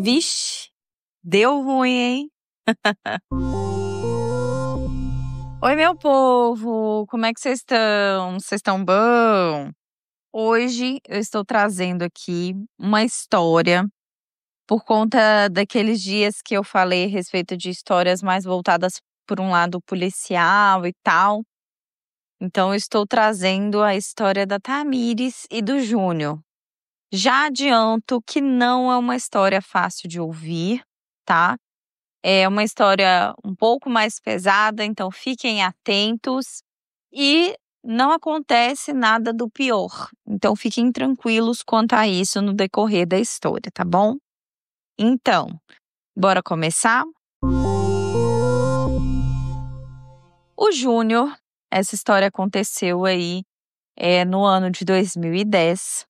Vixe, deu ruim, hein? Oi, meu povo, como é que vocês estão? Vocês estão bom? Hoje eu estou trazendo aqui uma história por conta daqueles dias que eu falei a respeito de histórias mais voltadas por um lado policial e tal. Então eu estou trazendo a história da Tamires e do Júnior. Já adianto que não é uma história fácil de ouvir, tá? É uma história um pouco mais pesada, então fiquem atentos e não acontece nada do pior. Então fiquem tranquilos quanto a isso no decorrer da história, tá bom? Então, bora começar? O Júnior, essa história aconteceu aí no ano de 2010.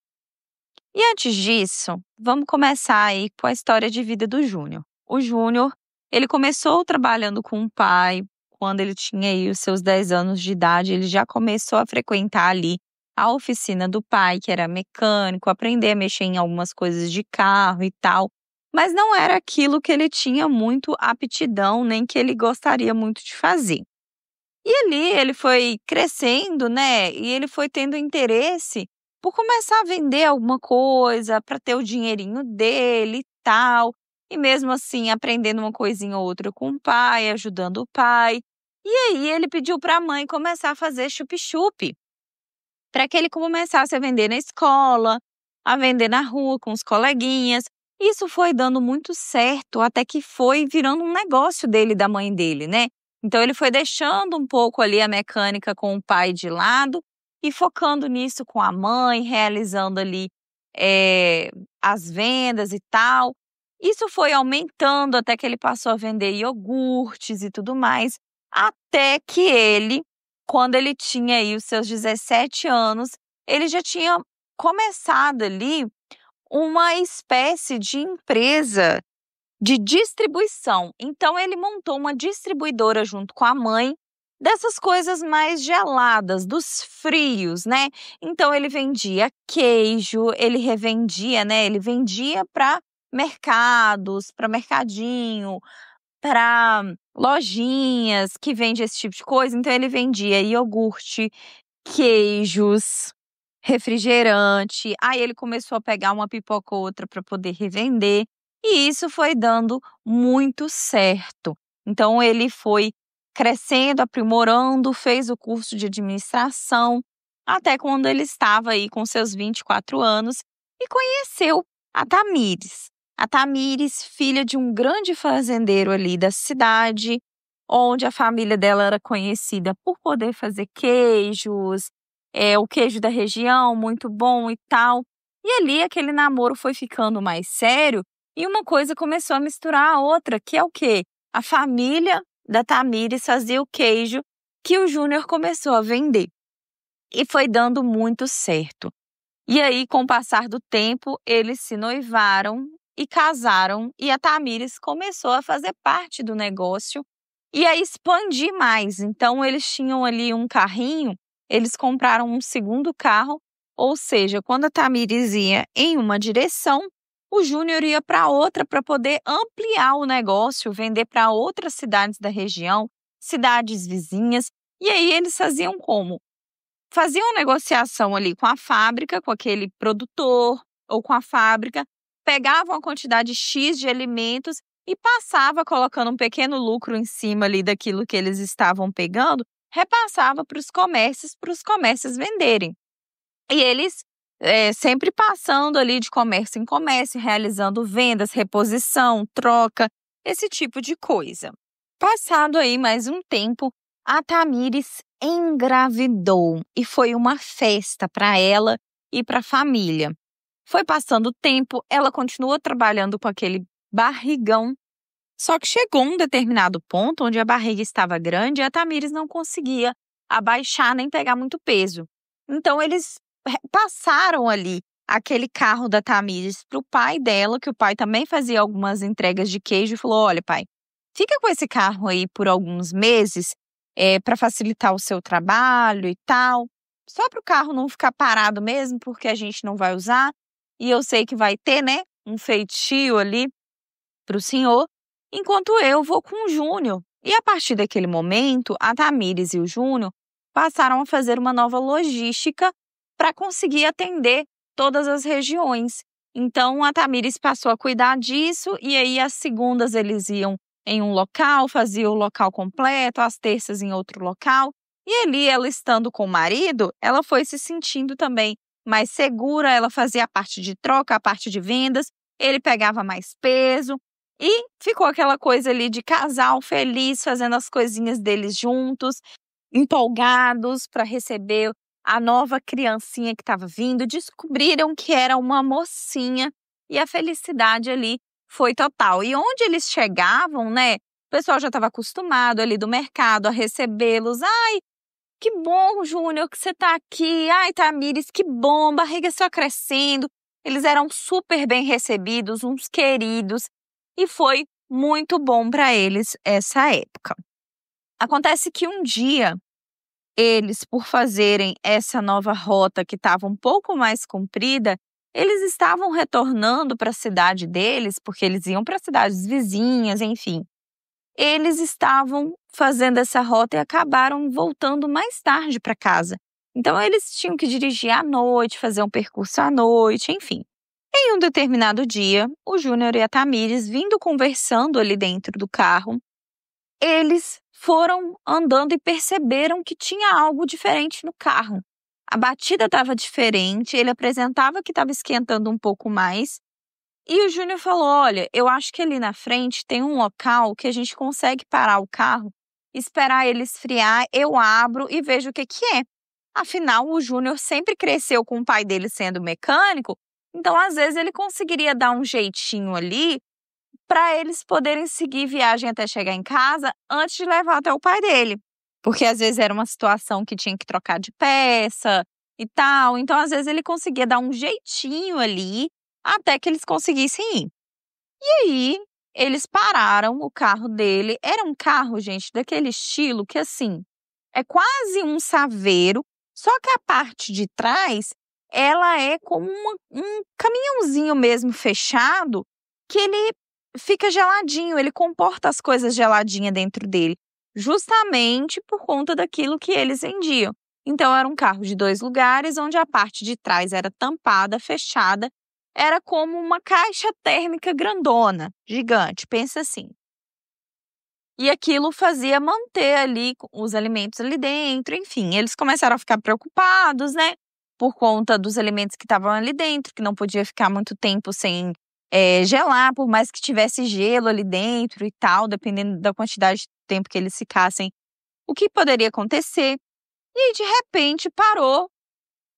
E antes disso, vamos começar aí com a história de vida do Júnior. O Júnior, ele começou trabalhando com o pai. Quando ele tinha aí os seus 10 anos de idade, ele já começou a frequentar ali a oficina do pai, que era mecânico, aprender a mexer em algumas coisas de carro e tal. Mas não era aquilo que ele tinha muito aptidão, nem que ele gostaria muito de fazer. E ali ele foi crescendo, né? E ele foi tendo interesse por começar a vender alguma coisa para ter o dinheirinho dele e tal. E mesmo assim, aprendendo uma coisinha ou outra com o pai, ajudando o pai. E aí ele pediu para a mãe começar a fazer chup-chup, para que ele começasse a vender na escola, a vender na rua com os coleguinhas. Isso foi dando muito certo, até que foi virando um negócio dele e da mãe dele, né? Então ele foi deixando um pouco ali a mecânica com o pai de lado e focando nisso com a mãe, realizando ali as vendas e tal. Isso foi aumentando até que ele passou a vender iogurtes e tudo mais, até que ele, quando ele tinha aí os seus 17 anos, ele já tinha começado ali uma espécie de empresa de distribuição. Então ele montou uma distribuidora junto com a mãe dessas coisas mais geladas, dos frios, né? Então ele vendia queijo, ele revendia, né? Ele vendia para mercados, para mercadinho, para lojinhas que vende esse tipo de coisa. Então ele vendia iogurte, queijos, refrigerante. Aí ele começou a pegar uma pipoca ou outra para poder revender. E isso foi dando muito certo. Então ele foi crescendo, aprimorando, fez o curso de administração, até quando ele estava aí com seus 24 anos e conheceu a Tamires. A Tamires, filha de um grande fazendeiro ali da cidade, onde a família dela era conhecida por poder fazer queijos, o queijo da região, muito bom e tal. E ali aquele namoro foi ficando mais sério e uma coisa começou a misturar a outra, que é o quê? A família da Tamires fazia o queijo que o Júnior começou a vender. E foi dando muito certo. E aí, com o passar do tempo, eles se noivaram e casaram e a Tamires começou a fazer parte do negócio e a expandir mais. Então, eles tinham ali um carrinho, eles compraram um segundo carro, ou seja, quando a Tamires ia em uma direção, o Júnior ia para outra para poder ampliar o negócio, vender para outras cidades da região, cidades vizinhas. E aí eles faziam como? Faziam negociação ali com a fábrica, com aquele produtor ou com a fábrica, pegavam a quantidade X de alimentos e passava colocando um pequeno lucro em cima ali daquilo que eles estavam pegando, repassava para os comércios venderem. E eles sempre passando ali de comércio em comércio, realizando vendas, reposição, troca, esse tipo de coisa. Passado aí mais um tempo, a Tamires engravidou e foi uma festa para ela e para a família. Foi passando o tempo, ela continuou trabalhando com aquele barrigão, só que chegou um determinado ponto onde a barriga estava grande e a Tamires não conseguia abaixar nem pegar muito peso. Então eles passaram ali aquele carro da Tamires para o pai dela, que o pai também fazia algumas entregas de queijo, e falou: olha, pai, fica com esse carro aí por alguns meses para facilitar o seu trabalho e tal. Só para o carro não ficar parado mesmo, porque a gente não vai usar. E eu sei que vai ter, né, um feitio ali para o senhor, enquanto eu vou com o Júnior. E a partir daquele momento, a Tamires e o Júnior passaram a fazer uma nova logística para conseguir atender todas as regiões. Então, a Tamires passou a cuidar disso, e aí às segundas eles iam em um local, faziam o local completo, às terças em outro local. E ali, ela estando com o marido, ela foi se sentindo também mais segura, ela fazia a parte de troca, a parte de vendas, ele pegava mais peso, e ficou aquela coisa ali de casal feliz, fazendo as coisinhas deles juntos, empolgados para receber a nova criancinha que estava vindo. Descobriram que era uma mocinha e a felicidade ali foi total. E onde eles chegavam, né, o pessoal já estava acostumado ali do mercado a recebê-los. Ai, que bom, Júnior, que você está aqui. Ai, Tamires, que bom, barriga só crescendo. Eles eram super bem recebidos, uns queridos, e foi muito bom para eles essa época. Acontece que um dia, eles, por fazerem essa nova rota que estava um pouco mais comprida, eles estavam retornando para a cidade deles, porque eles iam para cidades vizinhas, enfim. Eles estavam fazendo essa rota e acabaram voltando mais tarde para casa. Então, eles tinham que dirigir à noite, fazer um percurso à noite, enfim. Em um determinado dia, o Júnior e a Tamires, vindo conversando ali dentro do carro, eles foram andando e perceberam que tinha algo diferente no carro. A batida estava diferente, ele apresentava que estava esquentando um pouco mais. E o Júnior falou: olha, eu acho que ali na frente tem um local que a gente consegue parar o carro, esperar ele esfriar, eu abro e vejo o que é. Afinal, o Júnior sempre cresceu com o pai dele sendo mecânico, então às vezes ele conseguiria dar um jeitinho ali para eles poderem seguir viagem até chegar em casa antes de levar até o pai dele. Porque às vezes era uma situação que tinha que trocar de peça e tal, então às vezes ele conseguia dar um jeitinho ali até que eles conseguissem ir. E aí, eles pararam o carro dele. Era um carro, gente, daquele estilo que, assim, é quase um saveiro, só que a parte de trás, ela é como um caminhãozinho mesmo fechado, que ele fica geladinho, ele comporta as coisas geladinhas dentro dele, justamente por conta daquilo que eles vendiam. Então, era um carro de 2 lugares, onde a parte de trás era tampada, fechada, era como uma caixa térmica grandona, gigante, pensa assim. E aquilo fazia manter ali os alimentos ali dentro, enfim. Eles começaram a ficar preocupados, né? Por conta dos alimentos que estavam ali dentro, que não podia ficar muito tempo sem gelar, por mais que tivesse gelo ali dentro e tal, dependendo da quantidade de tempo que eles ficassem, o que poderia acontecer. E aí, de repente, parou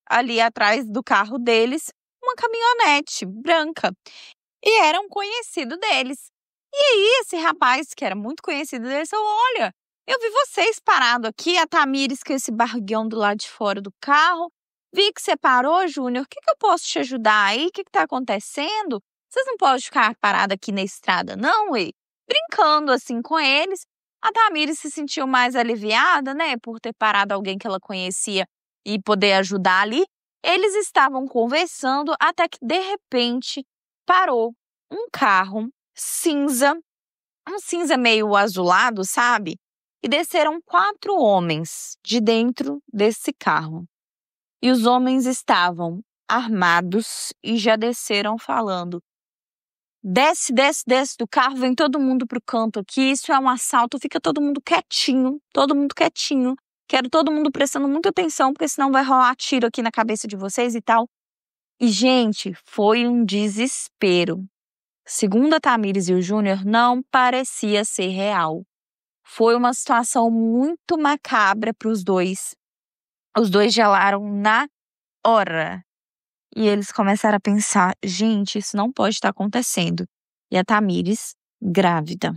ali atrás do carro deles uma caminhonete branca. E era um conhecido deles. E aí, esse rapaz, que era muito conhecido deles, falou: olha, eu vi vocês parado aqui, a Tamires com esse barrigão do lado de fora do carro. Vi que você parou, Júnior. O que eu posso te ajudar aí? O que está acontecendo? Vocês não podem ficar parado aqui na estrada, não, ué? Brincando assim com eles. A Tamires se sentiu mais aliviada, né, por ter parado alguém que ela conhecia e poder ajudar ali. Eles estavam conversando até que, de repente, parou um carro cinza, um cinza meio azulado, sabe? E desceram 4 homens de dentro desse carro. E os homens estavam armados e já desceram falando: desce, desce, desce do carro, vem todo mundo pro canto aqui, isso é um assalto, fica todo mundo quietinho, todo mundo quietinho. Quero todo mundo prestando muita atenção, porque senão vai rolar tiro aqui na cabeça de vocês e tal. E, gente, foi um desespero. Segundo a Tamires e o Júnior, não parecia ser real. Foi uma situação muito macabra para os dois. Os dois gelaram na hora. E eles começaram a pensar: gente, isso não pode estar acontecendo. E a Tamires, grávida.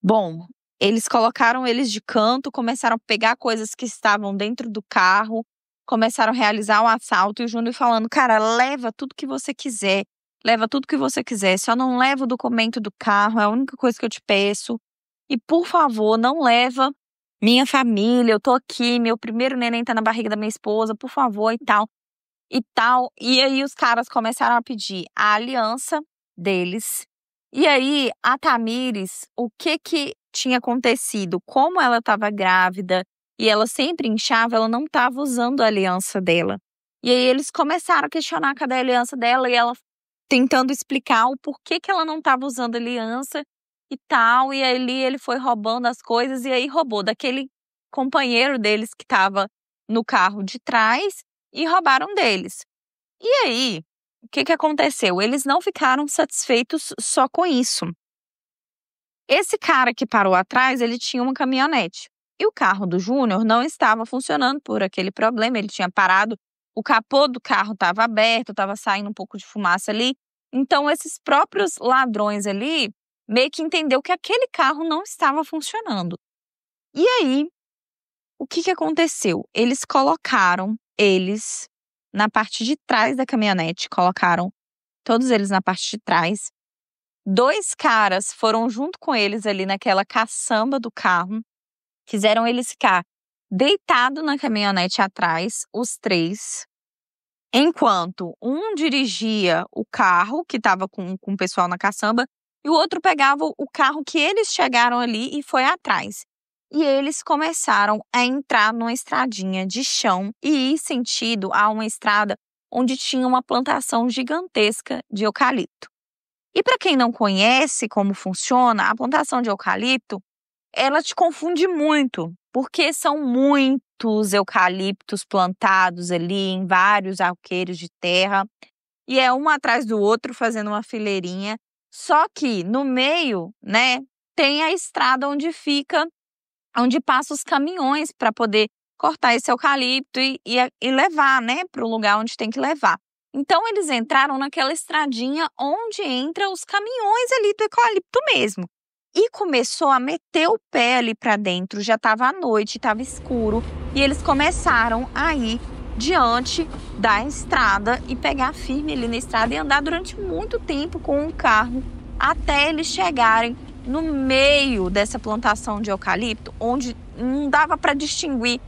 Bom, eles colocaram eles de canto, começaram a pegar coisas que estavam dentro do carro, começaram a realizar o assalto, e o Júnior falando: cara, leva tudo que você quiser, leva tudo que você quiser, só não leva o documento do carro, é a única coisa que eu te peço. E, por favor, não leva minha família, eu tô aqui, meu primeiro neném tá na barriga da minha esposa, por favor, e tal. E tal. E aí os caras começaram a pedir a aliança deles E aí, a Tamires, o que tinha acontecido? Como ela estava grávida e ela sempre inchava, ela não estava usando a aliança dela. E aí eles começaram a questionar cadê a aliança dela e ela tentando explicar o porquê que ela não estava usando a aliança e tal. E aí ele foi roubando as coisas e aí roubou daquele companheiro deles que estava no carro de trás e roubaram deles. E aí, o que aconteceu? Eles não ficaram satisfeitos só com isso. Esse cara que parou atrás, ele tinha uma caminhonete. E o carro do Júnior não estava funcionando por aquele problema, ele tinha parado, o capô do carro estava aberto, estava saindo um pouco de fumaça ali. Então, esses próprios ladrões ali meio que entendeu que aquele carro não estava funcionando. E aí, o que aconteceu? Eles colocaram eles na parte de trás da caminhonete, colocaram todos eles na parte de trás. 2 caras foram junto com eles ali naquela caçamba do carro, fizeram eles ficar deitado na caminhonete atrás, os 3, enquanto um dirigia o carro que estava com o pessoal na caçamba e o outro pegava o carro que eles chegaram ali e foi atrás. E eles começaram a entrar numa estradinha de chão e ir sentido a uma estrada onde tinha uma plantação gigantesca de eucalipto. E para quem não conhece como funciona, a plantação de eucalipto, ela te confunde muito, porque são muitos eucaliptos plantados ali em vários alqueires de terra, e é um atrás do outro fazendo uma fileirinha, só que no meio, né, tem a estrada onde passam os caminhões para poder cortar esse eucalipto e levar, né, para o lugar onde tem que levar. Então, eles entraram naquela estradinha onde entram os caminhões ali do eucalipto mesmo. E começou a meter o pé ali para dentro, já estava à noite, estava escuro. E eles começaram a ir diante da estrada e pegar firme ali na estrada e andar durante muito tempo com o carro até eles chegarem no meio dessa plantação de eucalipto, onde não dava para distinguir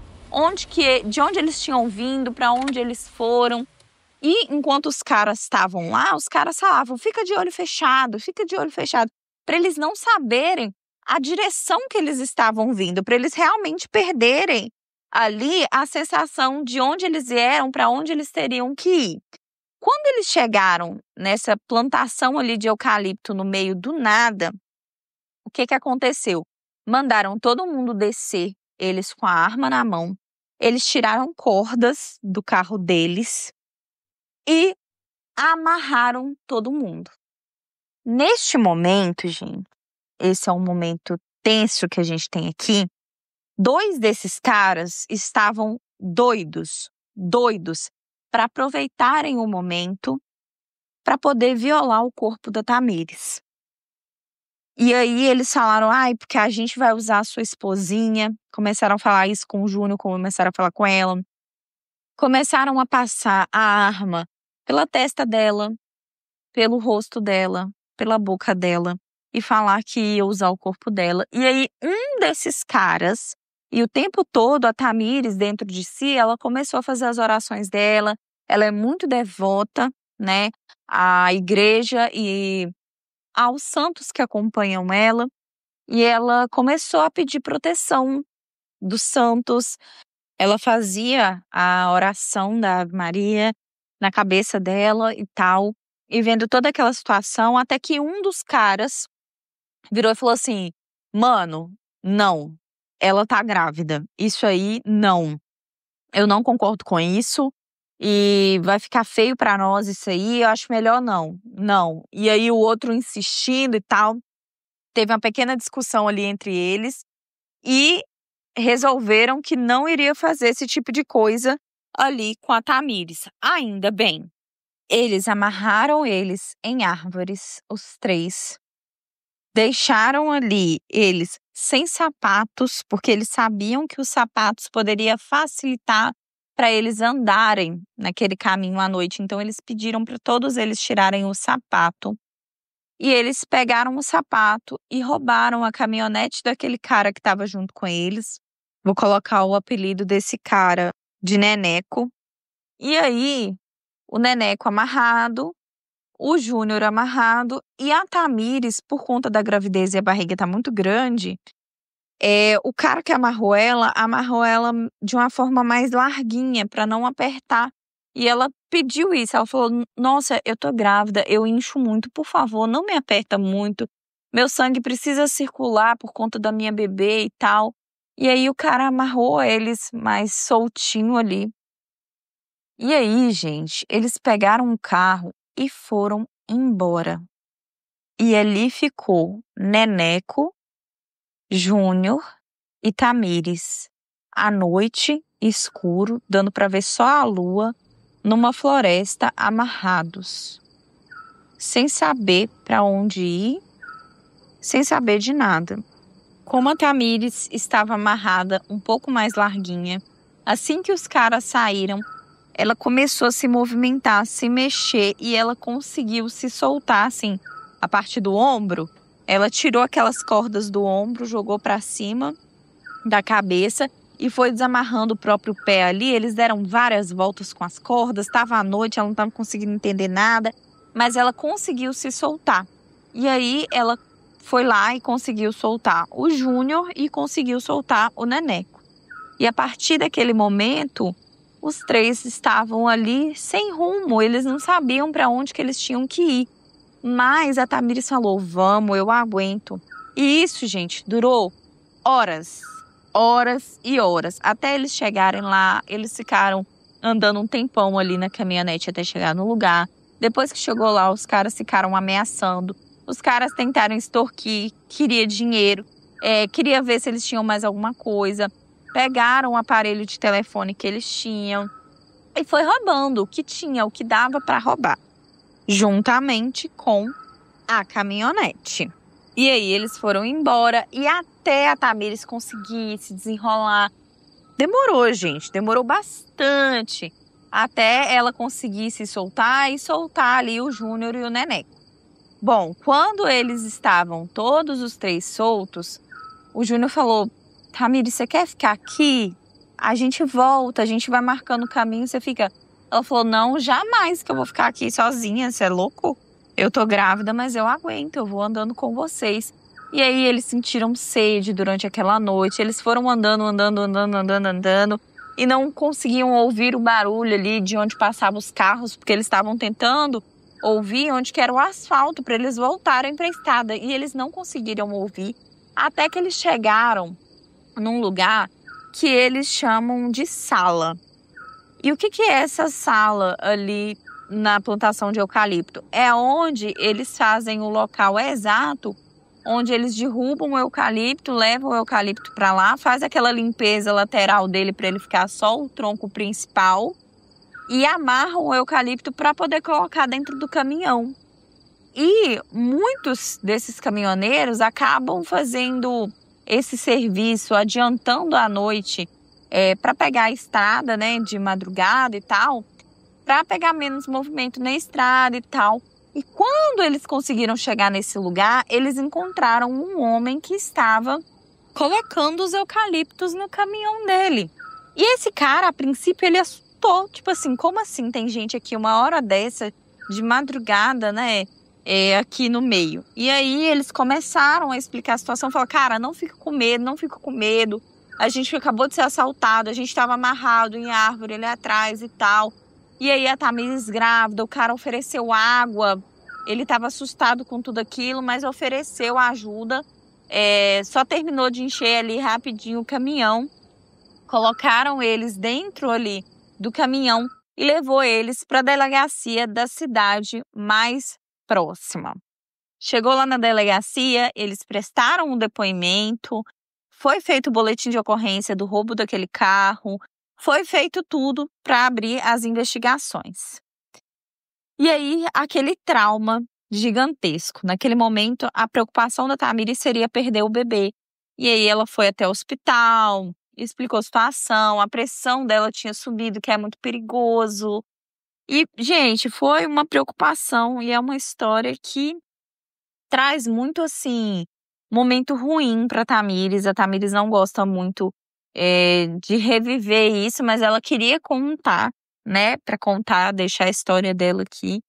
de onde eles tinham vindo, para onde eles foram. E enquanto os caras estavam lá, os caras falavam, fica de olho fechado, para eles não saberem a direção que eles estavam vindo, para eles realmente perderem ali a sensação de onde eles vieram, para onde eles teriam que ir. Quando eles chegaram nessa plantação ali de eucalipto no meio do nada, o que aconteceu? Mandaram todo mundo descer, eles com a arma na mão, eles tiraram cordas do carro deles e amarraram todo mundo. Neste momento, gente, esse é um momento tenso que a gente tem aqui, 2 desses caras estavam doidos para aproveitarem o momento para poder violar o corpo da Tamires. E aí eles falaram, porque a gente vai usar a sua esposinha. Começaram a falar isso com o Júnior, começaram a falar com ela. Começaram a passar a arma pela testa dela, pelo rosto dela, pela boca dela e falar que ia usar o corpo dela. E aí um desses caras, e o tempo todo a Tamires dentro de si, ela começou a fazer as orações dela. Ela é muito devota, né, à igreja e aos santos que acompanham ela. E ela começou a pedir proteção dos santos. Ela fazia a oração da Ave Maria na cabeça dela e tal, e vendo toda aquela situação, até que um dos caras virou e falou assim, mano, não, ela tá grávida, isso aí não, eu não concordo com isso, e vai ficar feio pra nós isso aí, eu acho melhor não. E aí o outro insistindo e tal, teve uma pequena discussão ali entre eles, e resolveram que não iria fazer esse tipo de coisa ali com a Tamires. Ainda bem, eles amarraram eles em árvores, os 3. Deixaram ali eles sem sapatos, porque eles sabiam que os sapatos poderia facilitar para eles andarem naquele caminho à noite. Então eles pediram para todos eles tirarem o sapato. E eles pegaram o sapato e roubaram a caminhonete daquele cara que estava junto com eles. Vou colocar o apelido desse cara de Neneco. E aí, o Neneco amarrado, o Júnior amarrado e a Tamires, por conta da gravidez e a barriga tá muito grande, o cara que amarrou ela de uma forma mais larguinha para não apertar. E ela pediu isso, ela falou: "Nossa, eu tô grávida, eu incho muito, por favor, não me aperta muito. Meu sangue precisa circular por conta da minha bebê e tal". E aí o cara amarrou eles mais soltinho ali. E aí, gente, eles pegaram um carro e foram embora. E ali ficou Neneco, Júnior e Tamires. À noite, escuro, dando para ver só a lua, numa floresta, amarrados. Sem saber para onde ir, sem saber de nada. Como a Tamires estava amarrada um pouco mais larguinha, assim que os caras saíram, ela começou a se movimentar, a se mexer e ela conseguiu se soltar, assim, a parte do ombro. Ela tirou aquelas cordas do ombro, jogou para cima da cabeça e foi desamarrando o próprio pé ali. Eles deram várias voltas com as cordas, estava à noite, ela não estava conseguindo entender nada, mas ela conseguiu se soltar. E aí ela foi lá e conseguiu soltar o Júnior e conseguiu soltar o Neneco. E a partir daquele momento, os três estavam ali sem rumo, eles não sabiam para onde que eles tinham que ir. Mas a Tamires falou: "Vamos, eu aguento". E isso, gente, durou horas, horas e horas. Até eles chegarem lá, eles ficaram andando um tempão ali na caminhonete até chegar no lugar. Depois que chegou lá, os caras ficaram ameaçando. Os caras tentaram extorquir, queria dinheiro, queria ver se eles tinham mais alguma coisa. Pegaram o aparelho de telefone que eles tinham e foi roubando o que tinha, o que dava para roubar, juntamente com a caminhonete. E aí eles foram embora e até a Tamires conseguir se desenrolar, demorou, gente, demorou bastante até ela conseguir se soltar e soltar ali o Júnior e o Neneco. Bom, quando eles estavam todos os três soltos, o Júnior falou: "Tamires, você quer ficar aqui? A gente volta, a gente vai marcando o caminho, você fica". Ela falou: "Não, jamais que eu vou ficar aqui sozinha, você é louco? Eu tô grávida, mas eu aguento, eu vou andando com vocês". E aí eles sentiram sede durante aquela noite, eles foram andando e não conseguiam ouvir o barulho ali de onde passavam os carros, porque eles estavam tentando ouvir onde que era o asfalto para eles voltarem para a estrada e eles não conseguiram ouvir até que eles chegaram num lugar que eles chamam de sala. E o que é essa sala ali na plantação de eucalipto? É onde eles fazem o local exato, onde eles derrubam o eucalipto, levam o eucalipto para lá, faz aquela limpeza lateral dele para ele ficar só o tronco principal e amarram o eucalipto para poder colocar dentro do caminhão. E muitos desses caminhoneiros acabam fazendo esse serviço, adiantando a noite para pegar a estrada, né, de madrugada e tal, para pegar menos movimento na estrada e tal. E quando eles conseguiram chegar nesse lugar, eles encontraram um homem que estava colocando os eucaliptos no caminhão dele. E esse cara, a princípio, ele assustou, tipo assim, como assim tem gente aqui uma hora dessa, de madrugada, né, aqui no meio? E aí eles começaram a explicar a situação, falaram: "Cara, não fica com medo, não fica com medo. A gente acabou de ser assaltado, a gente estava amarrado em árvore ali atrás e tal". E aí a Tamires grávida, o cara ofereceu água, ele estava assustado com tudo aquilo, mas ofereceu ajuda, só terminou de encher ali rapidinho o caminhão, colocaram eles dentro ali do caminhão e levou eles para a delegacia da cidade mais próxima. Chegou lá na delegacia, eles prestaram um depoimento, foi feito o boletim de ocorrência do roubo daquele carro, foi feito tudo para abrir as investigações. E aí, aquele trauma gigantesco. Naquele momento, a preocupação da Tamires seria perder o bebê. E aí ela foi até o hospital, explicou a situação, a pressão dela tinha subido, que é muito perigoso. E, gente, foi uma preocupação e é uma história que traz muito, assim, momento ruim para Tamires. A Tamires não gosta muito de reviver isso, mas ela queria contar, né, para contar, deixar a história dela aqui.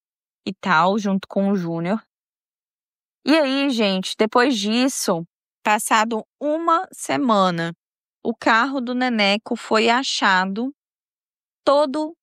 e tal, junto com o Júnior. E aí, gente, depois disso, passado uma semana, o carro do Neneco foi achado todo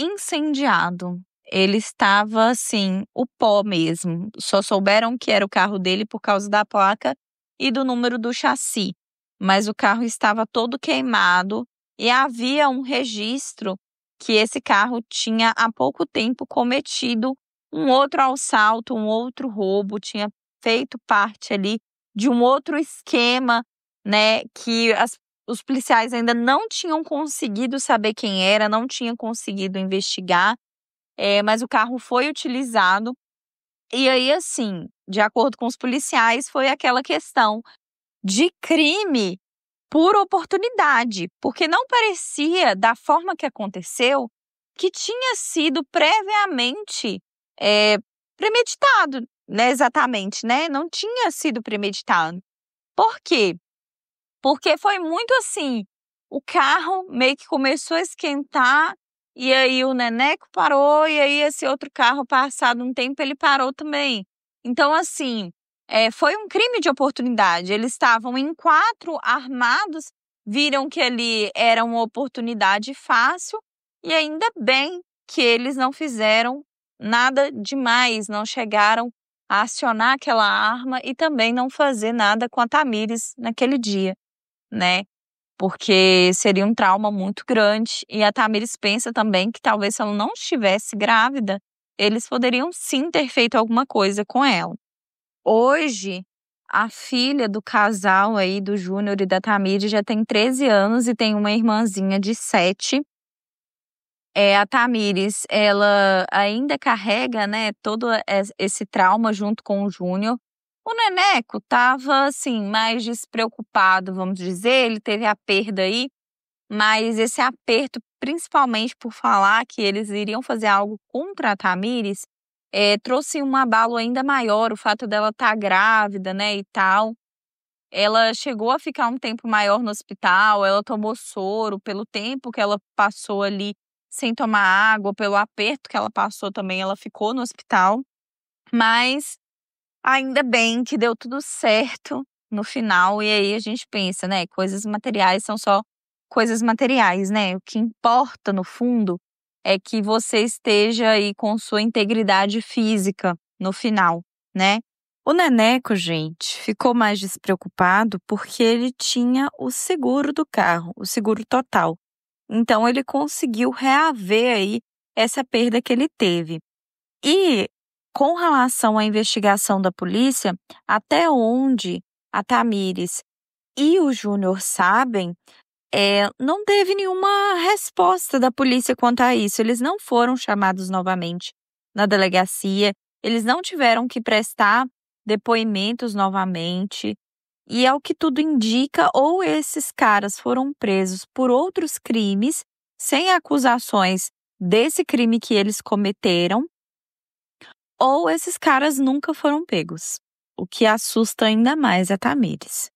incendiado. Ele estava assim, o pó mesmo. Só souberam que era o carro dele por causa da placa e do número do chassi. Mas o carro estava todo queimado e havia um registro que esse carro tinha há pouco tempo cometido um outro assalto, um outro roubo, tinha feito parte ali de um outro esquema, né, que os policiais ainda não tinham conseguido saber quem era, não tinham conseguido investigar, mas o carro foi utilizado. E aí, assim, de acordo com os policiais, foi aquela questão de crime por oportunidade, porque não parecia, da forma que aconteceu, que tinha sido previamente premeditado, né, exatamente, né? Não tinha sido premeditado. Por quê? Porque foi muito assim, o carro meio que começou a esquentar, e aí o Neneco parou, e aí esse outro carro, passado um tempo, ele parou também. Então, assim, foi um crime de oportunidade. Eles estavam em 4 armados, viram que ali era uma oportunidade fácil, e ainda bem que eles não fizeram nada demais, não chegaram a acionar aquela arma e também não fazer nada com a Thamires naquele dia, né? Porque seria um trauma muito grande. E a Thamires pensa também que talvez se ela não estivesse grávida, eles poderiam sim ter feito alguma coisa com ela. Hoje, a filha do casal aí, do Júnior e da Thamires, já tem 13 anos e tem uma irmãzinha de 7. A Thamires, ela ainda carrega, né, todo esse trauma junto com o Júnior. O Neneco estava, assim, mais despreocupado, vamos dizer, ele teve a perda aí, mas esse aperto, principalmente por falar que eles iriam fazer algo contra a Thamires, trouxe um abalo ainda maior, o fato dela estar grávida, né, e tal. Ela chegou a ficar um tempo maior no hospital, ela tomou soro, pelo tempo que ela passou ali sem tomar água, pelo aperto que ela passou também, ela ficou no hospital. Mas ainda bem que deu tudo certo no final, e aí a gente pensa, né, coisas materiais são só coisas materiais, né? O que importa no fundo é que você esteja aí com sua integridade física no final, né? O Neneco, gente, ficou mais despreocupado porque ele tinha o seguro do carro, o seguro total. Então ele conseguiu reaver aí essa perda que ele teve. E com relação à investigação da polícia, até onde a Thamires e o Júnior sabem, não teve nenhuma resposta da polícia quanto a isso. Eles não foram chamados novamente na delegacia, eles não tiveram que prestar depoimentos novamente. E ao que tudo indica, ou esses caras foram presos por outros crimes, sem acusações desse crime que eles cometeram, ou esses caras nunca foram pegos, o que assusta ainda mais a Thamires.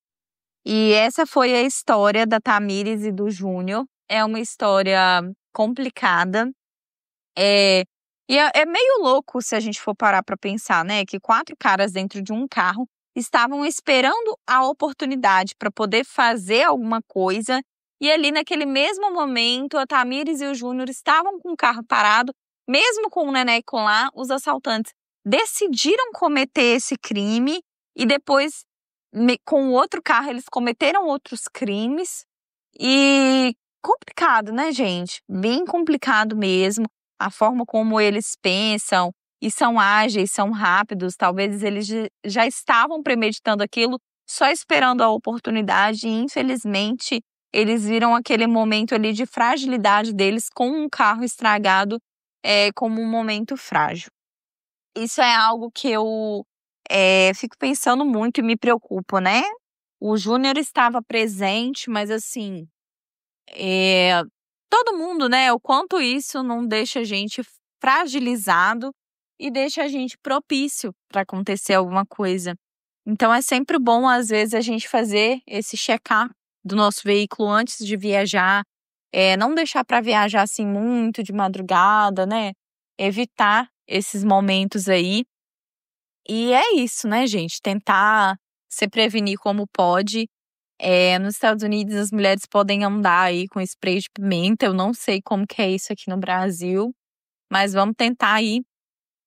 E essa foi a história da Thamires e do Júnior. É uma história complicada. E é meio louco se a gente for parar para pensar, né? Que 4 caras dentro de um carro estavam esperando a oportunidade para poder fazer alguma coisa. E ali naquele mesmo momento, a Thamires e o Júnior estavam com o carro parado, mesmo com o Neneco lá, os assaltantes decidiram cometer esse crime e depois, com o outro carro, eles cometeram outros crimes. E complicado, né, gente? Bem complicado mesmo. A forma como eles pensam e são ágeis, são rápidos. Talvez eles já estavam premeditando aquilo, só esperando a oportunidade. E, infelizmente, eles viram aquele momento ali de fragilidade deles com um carro estragado como um momento frágil. Isso é algo que eu fico pensando muito e me preocupo, né? O Júnior estava presente, mas assim, todo mundo, né? O quanto isso não deixa a gente fragilizado e deixa a gente propício para acontecer alguma coisa. Então é sempre bom, às vezes, a gente fazer esse check-up do nosso veículo antes de viajar, não deixar para viajar assim muito de madrugada, né? Evitar esses momentos aí. E é isso, né, gente? Tentar se prevenir como pode. Nos Estados Unidos, as mulheres podem andar aí com spray de pimenta. Eu não sei como que é isso aqui no Brasil, mas vamos tentar aí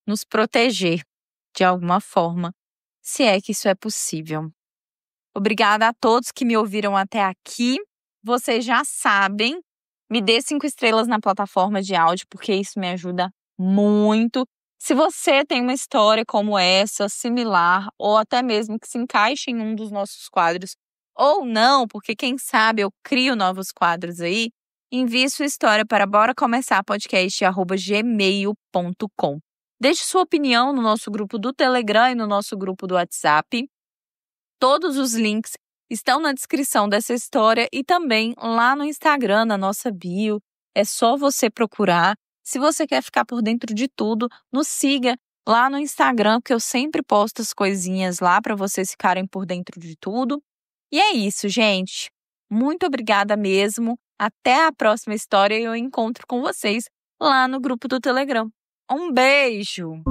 nos proteger de alguma forma, se é que isso é possível. Obrigada a todos que me ouviram até aqui. Vocês já sabem, me dê 5 estrelas na plataforma de áudio, porque isso me ajuda muito. Se você tem uma história como essa, similar, ou até mesmo que se encaixe em um dos nossos quadros, ou não, porque quem sabe eu crio novos quadros aí, envie sua história para boracomeçarpodcast@gmail.com. Deixe sua opinião no nosso grupo do Telegram e no nosso grupo do WhatsApp. Todos os links estão na descrição dessa história e também lá no Instagram, na nossa bio. É só você procurar. Se você quer ficar por dentro de tudo, nos siga lá no Instagram, porque eu sempre posto as coisinhas lá para vocês ficarem por dentro de tudo. E é isso, gente. Muito obrigada mesmo. Até a próxima história e eu encontro com vocês lá no grupo do Telegram. Um beijo!